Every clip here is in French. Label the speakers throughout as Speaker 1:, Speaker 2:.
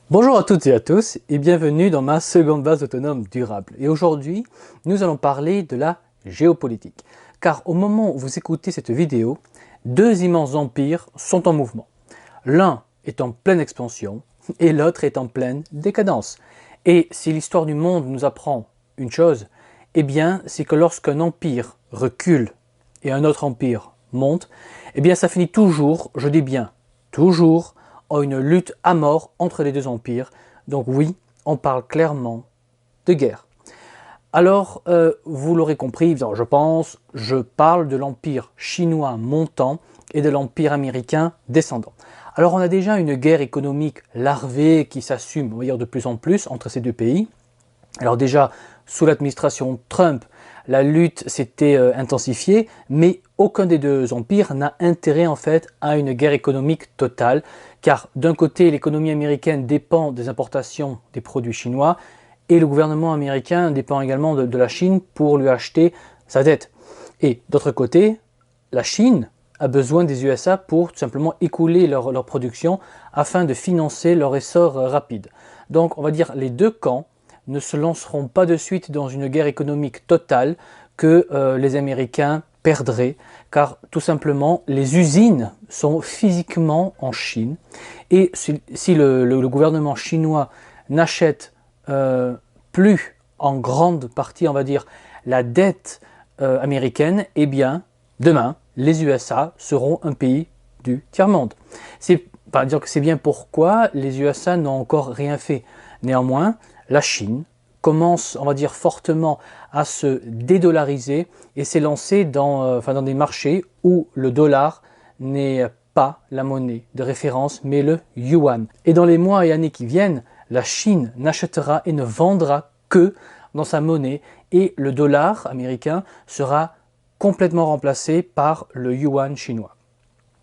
Speaker 1: Bonjour à toutes et à tous et bienvenue dans ma seconde base autonome durable. Et aujourd'hui, nous allons parler de la géopolitique. Car au moment où vous écoutez cette vidéo, deux immenses empires sont en mouvement. L'un est en pleine expansion et l'autre est en pleine décadence. Et si l'histoire du monde nous apprend une chose, eh bien c'est que lorsqu'un empire recule et un autre empire monte, eh bien ça finit toujours, je dis bien toujours, en une lutte à mort entre les deux empires. Donc oui, on parle clairement de guerre. Alors, vous l'aurez compris, je parle de l'empire chinois montant et de l'empire américain descendant. Alors on a déjà une guerre économique larvée qui s'assume, on va dire, de plus en plus entre ces deux pays. Alors déjà, sous l'administration Trump, la lutte s'était intensifiée, mais aucun des deux empires n'a intérêt en fait à une guerre économique totale, car d'un côté, l'économie américaine dépend des importations des produits chinois, et le gouvernement américain dépend également de la Chine pour lui acheter sa dette. Et d'autre côté, la Chine a besoin des USA pour tout simplement écouler leur production afin de financer leur essor rapide. Donc on va dire les deux camps ne se lanceront pas de suite dans une guerre économique totale que les Américains perdraient, car tout simplement les usines sont physiquement en Chine, et si le gouvernement chinois n'achète plus en grande partie, on va dire, la dette américaine, eh bien demain les USA seront un pays du tiers-monde. C'est bien pourquoi les USA n'ont encore rien fait. Néanmoins, la Chine commence, on va dire, fortement à se dédollariser et s'est lancée dans des marchés où le dollar n'est pas la monnaie de référence, mais le yuan. Et dans les mois et années qui viennent, la Chine n'achètera et ne vendra que dans sa monnaie et le dollar américain sera complètement remplacé par le yuan chinois.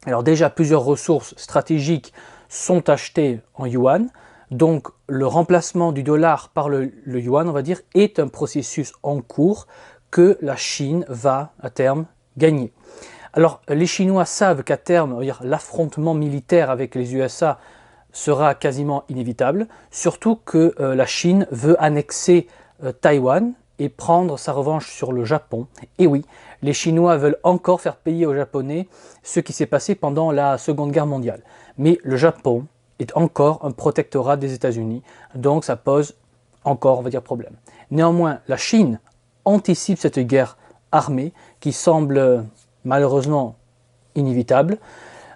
Speaker 1: Alors déjà, plusieurs ressources stratégiques sont achetées en yuan, donc le remplacement du dollar par le yuan, on va dire, est un processus en cours que la Chine va à terme gagner. Alors les Chinois savent qu'à terme, l'affrontement militaire avec les USA sera quasiment inévitable, surtout que la Chine veut annexer Taïwan et prendre sa revanche sur le Japon. Et oui, les Chinois veulent encore faire payer aux Japonais ce qui s'est passé pendant la Seconde Guerre mondiale. Mais le Japon est encore un protectorat des États-Unis, donc ça pose encore, on va dire, problème. Néanmoins, la Chine anticipe cette guerre armée qui semble malheureusement inévitable.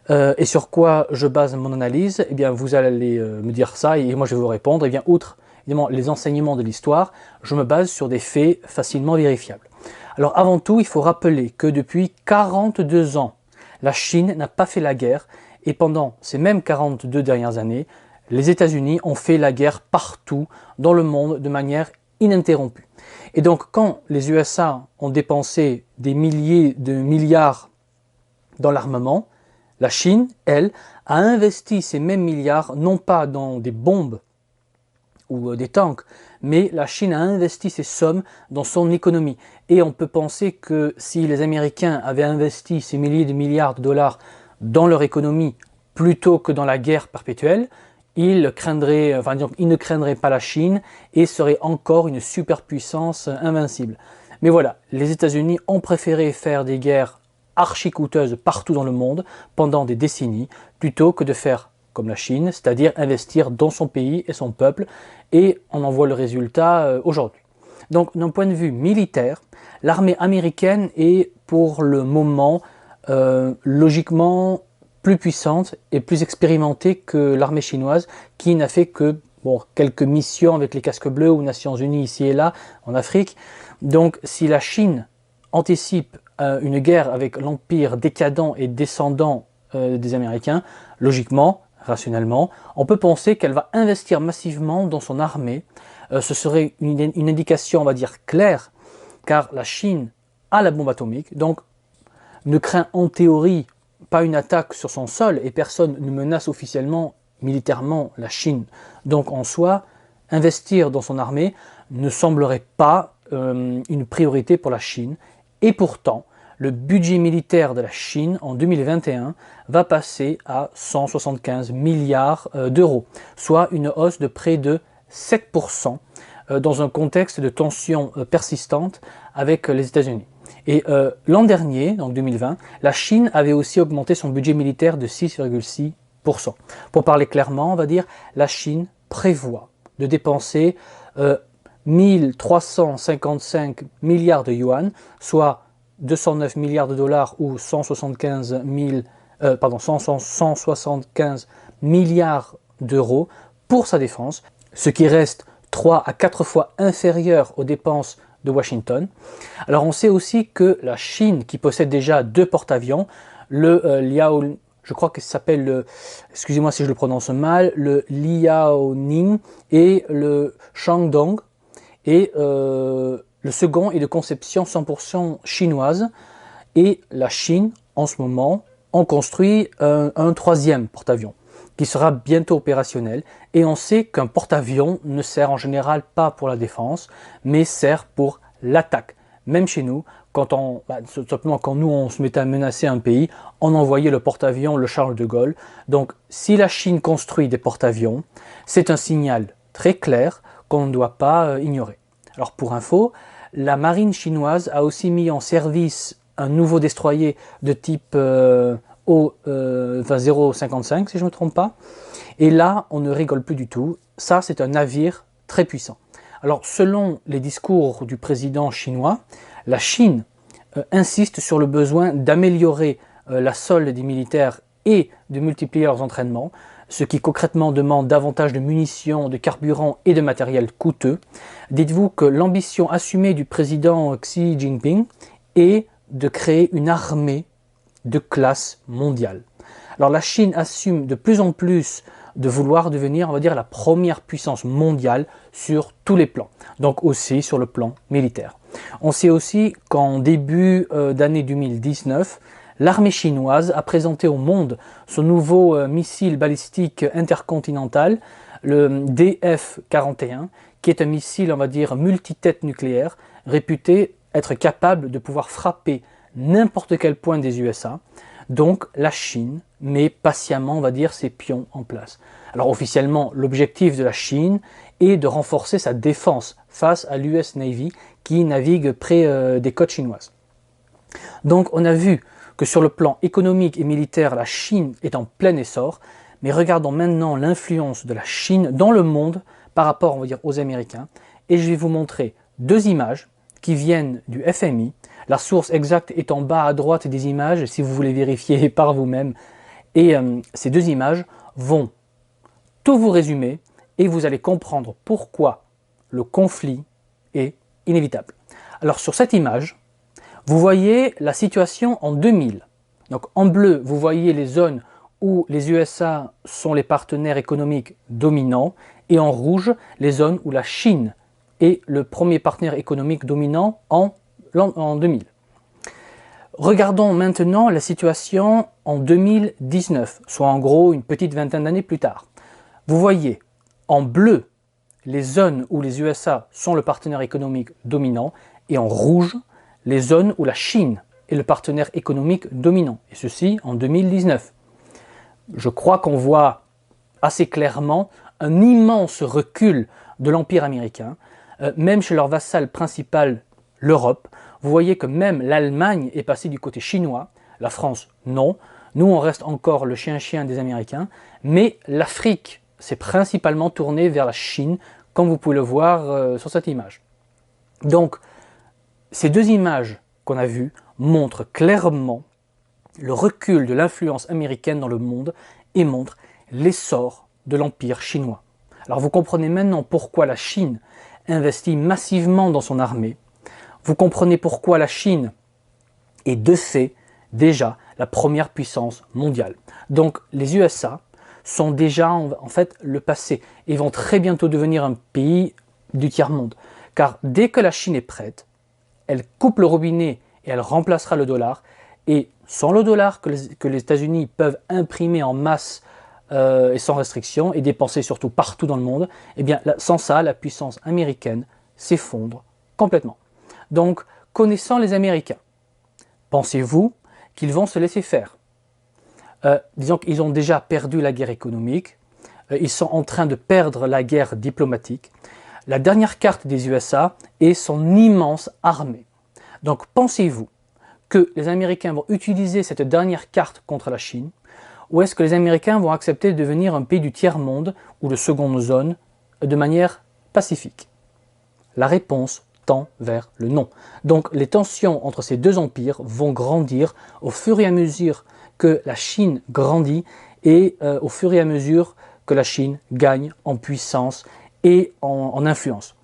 Speaker 1: Et sur quoi je base mon analyse? Eh bien, vous allez me dire ça et moi je vais vous répondre. Eh bien, outre évidemment les enseignements de l'histoire, je me base sur des faits facilement vérifiables. Alors avant tout, il faut rappeler que depuis 42 ans, la Chine n'a pas fait la guerre et pendant ces mêmes 42 dernières années, les États-Unis ont fait la guerre partout dans le monde de manière ininterrompue. Et donc quand les USA ont dépensé des milliers de milliards dans l'armement, la Chine, elle, a investi ces mêmes milliards non pas dans des bombes ou des tanks, mais la Chine a investi ces sommes dans son économie. Et on peut penser que si les Américains avaient investi ces milliers de milliards de dollars dans leur économie plutôt que dans la guerre perpétuelle, ils ne craindraient pas la Chine et seraient encore une superpuissance invincible. Mais voilà, les États-Unis ont préféré faire des guerres archi coûteuses partout dans le monde pendant des décennies plutôt que de faire comme la Chine, c'est-à-dire investir dans son pays et son peuple, et on en voit le résultat aujourd'hui. Donc d'un point de vue militaire, l'armée américaine est pour le moment logiquement plus puissante et plus expérimentée que l'armée chinoise, qui n'a fait que quelques missions avec les casques bleus ou Nations Unies ici et là en Afrique. Donc si la Chine anticipe une guerre avec l'empire décadent et descendant des Américains, logiquement, rationnellement, on peut penser qu'elle va investir massivement dans son armée. Ce serait une indication, on va dire, claire, car la Chine a la bombe atomique, donc ne craint en théorie pas une attaque sur son sol, et personne ne menace officiellement militairement la Chine. Donc en soi, investir dans son armée ne semblerait pas une priorité pour la Chine, et pourtant, le budget militaire de la Chine en 2021 va passer à 175 milliards d'euros, soit une hausse de près de 7% dans un contexte de tensions persistantes avec les États-Unis. Et l'an dernier, donc 2020, la Chine avait aussi augmenté son budget militaire de 6,6%. Pour parler clairement, on va dire la Chine prévoit de dépenser 1355 milliards de yuan, soit 209 milliards de dollars ou 175 milliards d'euros pour sa défense, ce qui reste 3 à 4 fois inférieur aux dépenses de Washington. Alors on sait aussi que la Chine, qui possède déjà 2 porte-avions, le je crois que ça s'appelle, excusez-moi si je le prononce mal, le Liaoning et le Shandong, et le second est de conception 100% chinoise, et la Chine en ce moment en construit un troisième porte-avions qui sera bientôt opérationnel, et on sait qu'un porte-avions ne sert en général pas pour la défense, mais sert pour l'attaque. Même chez nous, tout simplement quand nous on se mettait à menacer un pays, on envoyait le porte-avions, le Charles de Gaulle. Donc si la Chine construit des porte-avions, c'est un signal très clair qu'on ne doit pas ignorer. Alors pour info, la marine chinoise a aussi mis en service un nouveau destroyer de type O055 si je ne me trompe pas. Et là, on ne rigole plus du tout. Ça, c'est un navire très puissant. Alors, selon les discours du président chinois, la Chine insiste sur le besoin d'améliorer la solde des militaires et de multiplier leurs entraînements, ce qui concrètement demande davantage de munitions, de carburant et de matériel coûteux. Dites-vous que l'ambition assumée du président Xi Jinping est de créer une armée de classe mondiale. Alors la Chine assume de plus en plus de vouloir devenir, on va dire, la première puissance mondiale sur tous les plans, donc aussi sur le plan militaire. On sait aussi qu'en début d'année 2019, l'armée chinoise a présenté au monde son nouveau missile balistique intercontinental, le DF-41, qui est un missile, on va dire, multitête nucléaire, réputé être capable de pouvoir frapper n'importe quel point des USA. Donc la Chine met patiemment, on va dire, ses pions en place. Alors officiellement, l'objectif de la Chine est de renforcer sa défense face à l'US Navy qui navigue près des côtes chinoises. Donc on a vu que sur le plan économique et militaire, la Chine est en plein essor, mais regardons maintenant l'influence de la Chine dans le monde par rapport, on va dire, aux Américains. Et je vais vous montrer 2 images qui viennent du FMI. La source exacte est en bas à droite des images, si vous voulez vérifier par vous-même. Et ces 2 images vont tout vous résumer et vous allez comprendre pourquoi le conflit est inévitable. Alors sur cette image, vous voyez la situation en 2000. Donc en bleu, vous voyez les zones où les USA sont les partenaires économiques dominants, et en rouge, les zones où la Chine est le premier partenaire économique dominant en 2000. Regardons maintenant la situation en 2019, soit en gros une petite vingtaine d'années plus tard. Vous voyez en bleu les zones où les USA sont le partenaire économique dominant, et en rouge les zones où la Chine est le partenaire économique dominant, et ceci en 2019. Je crois qu'on voit assez clairement un immense recul de l'Empire américain, même chez leur vassal principal, l'Europe. Vous voyez que même l'Allemagne est passée du côté chinois, la France non. Nous on reste encore le chien-chien des Américains, mais l'Afrique s'est principalement tournée vers la Chine, comme vous pouvez le voir sur cette image. Donc ces 2 images qu'on a vues montrent clairement le recul de l'influence américaine dans le monde et montrent l'essor de l'Empire chinois. Alors vous comprenez maintenant pourquoi la Chine investit massivement dans son armée. Vous comprenez pourquoi la Chine est de fait déjà la première puissance mondiale. Donc les USA sont déjà en fait le passé et vont très bientôt devenir un pays du tiers-monde. Car dès que la Chine est prête, elle coupe le robinet et elle remplacera le dollar. Et sans le dollar que les États-Unis peuvent imprimer en masse et sans restriction et dépenser surtout partout dans le monde, eh bien sans ça, la puissance américaine s'effondre complètement. Donc, connaissant les Américains, Pensez-vous qu'ils vont se laisser faire? Disons qu'ils ont déjà perdu la guerre économique, ils sont en train de perdre la guerre diplomatique. La dernière carte des USA est son immense armée. Donc pensez-vous que les Américains vont utiliser cette dernière carte contre la Chine, ou est-ce que les Américains vont accepter de devenir un pays du tiers-monde ou de seconde zone de manière pacifique? La réponse tend vers le non. Donc les tensions entre ces deux empires vont grandir au fur et à mesure que la Chine grandit et au fur et à mesure que la Chine gagne en puissance et en influence.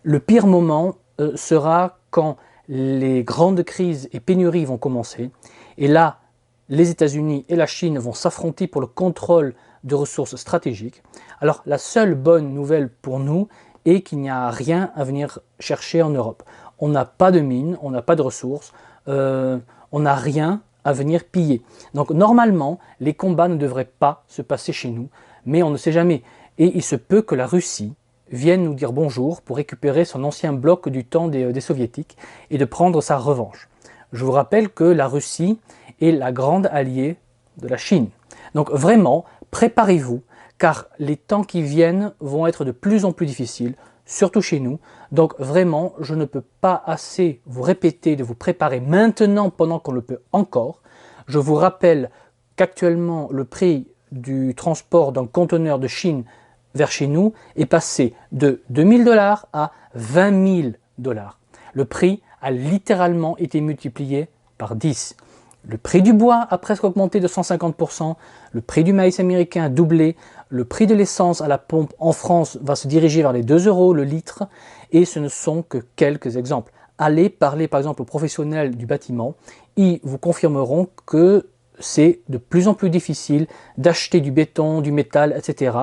Speaker 1: Le pire moment sera quand les grandes crises et pénuries vont commencer, et là, les États-Unis et la Chine vont s'affronter pour le contrôle de ressources stratégiques. Alors la seule bonne nouvelle pour nous est qu'il n'y a rien à venir chercher en Europe. On n'a pas de mines, on n'a pas de ressources, on n'a rien à venir piller. Donc normalement, les combats ne devraient pas se passer chez nous, mais on ne sait jamais. Et il se peut que la Russie vienne nous dire bonjour pour récupérer son ancien bloc du temps des soviétiques et de prendre sa revanche. Je vous rappelle que la Russie est la grande alliée de la Chine. Donc vraiment, préparez-vous, car les temps qui viennent vont être de plus en plus difficiles, surtout chez nous. Donc vraiment, je ne peux pas assez vous répéter de vous préparer maintenant pendant qu'on le peut encore. Je vous rappelle qu'actuellement, le prix du transport d'un conteneur de Chine vers chez nous est passé de 2000 $ à 20 000 $. Le prix a littéralement été multiplié par 10. Le prix du bois a presque augmenté de 150%, le prix du maïs américain a doublé, le prix de l'essence à la pompe en France va se diriger vers les 2 € le litre, et ce ne sont que quelques exemples. Allez parler par exemple aux professionnels du bâtiment, ils vous confirmeront que c'est de plus en plus difficile d'acheter du béton, du métal, etc.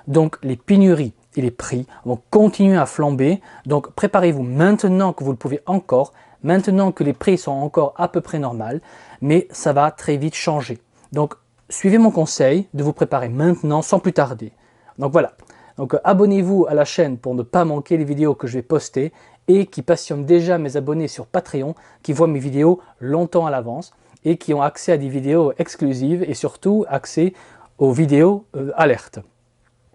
Speaker 1: Donc les pénuries et les prix vont continuer à flamber, donc préparez-vous maintenant que vous le pouvez encore, maintenant que les prix sont encore à peu près normaux, mais ça va très vite changer. Donc suivez mon conseil de vous préparer maintenant sans plus tarder. Donc voilà, donc abonnez-vous à la chaîne pour ne pas manquer les vidéos que je vais poster et qui passionnent déjà mes abonnés sur Patreon qui voient mes vidéos longtemps à l'avance et qui ont accès à des vidéos exclusives et surtout accès aux vidéos alertes.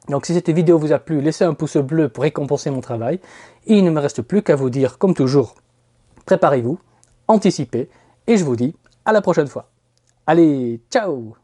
Speaker 1: Donc si cette vidéo vous a plu, laissez un pouce bleu pour récompenser mon travail. Et il ne me reste plus qu'à vous dire, comme toujours, préparez-vous, anticipez, et je vous dis à la prochaine fois. Allez, ciao!